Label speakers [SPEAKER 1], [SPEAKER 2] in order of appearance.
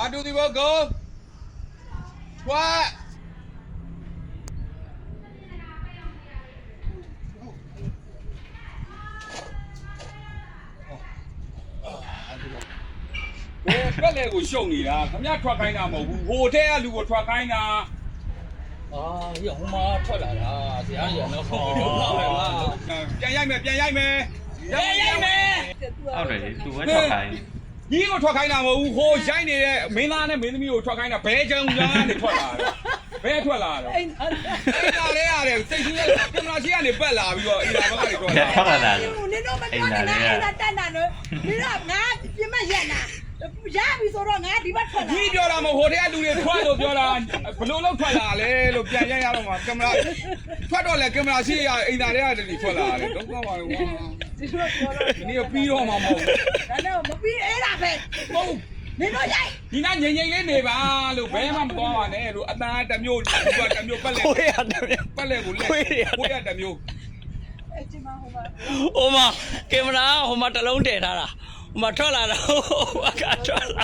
[SPEAKER 1] 1 2 3 4 go ထွက်ဘယ်လေကိုရှုံနေတာခမရထွက်ခိုင်းတာမဟုတ်ဘူးဟိုထဲကလူကိုထွက်ခိုင်းတာ
[SPEAKER 2] 啊，呀，我妈出来了，这样也能好。
[SPEAKER 1] ပြန်ရိုက်မယ်ပြန်ရိုက်မယ်
[SPEAKER 3] ဟုတ်တယ်သူပဲထွက်ခိုင်း
[SPEAKER 1] ကြီးကိုထွက်ခိုင်းတာမဟုတ်ဘူးဟိုရိုက်နေတဲ့မင်းသားနဲ့မင်းသမီးကိုထွက်ခိုင်းတာဘဲချောင်းကြားကနေထွက်လာတယ်ဘဲထွက်လာတော့အိမ်သားလေးရတယ်စိတ်ကြီးကကင်မရာရှိကနေပတ်လာပြီးတော့အိမ်သားဘက်ကနေထွက်လာ
[SPEAKER 3] ထွက်လာတာ
[SPEAKER 4] နင်တို့မတော်နဲ့အိမ်သားတက်တာနော်နင်တို့ငါပြင်မရက်နာရပြီဆိုတော့ငါဒီဘက်ထွက်လာ
[SPEAKER 1] ကြီးပြောတာမဟုတ်ဟိုထဲကလူတွေထွက်လို့ပြောတာဘလို့လောက်ထွက်လာလဲလို့ပြန်ရိုက်ရတော့မှာကင်မရာထွက်တော့လေကင်မရာရှိရအိမ်သားတွေကတည်းထွက်လာတယ်တော့ကောင်းပါဘူးကွာ
[SPEAKER 4] ဒီလိုပြောတော့
[SPEAKER 1] ဒီနေ့ပြီးတော့မှာမဟုတ်ဘူး
[SPEAKER 4] ဒါနဲ့မပြီးအဲ့ဒါပဲ
[SPEAKER 1] ဟုတ်
[SPEAKER 4] နင်တို့ရိုက်
[SPEAKER 1] ဒီနာငိမ့်ငိမ့်လေးနေပါလို့ဘဲမှမသွားပါနဲ့လို့အသားတစ်မျိုးဒီကတစ်မျိုးပတ်လဲ
[SPEAKER 2] 会呀，对不对？
[SPEAKER 1] ပတ်လဲကိုလက်ကိုရတစ်မျိုး
[SPEAKER 4] အဲ့ဒီမှာဟိုမှာ
[SPEAKER 2] 我妈，给我们拿，我妈这龙带他了，我妈出来了，我看出来了。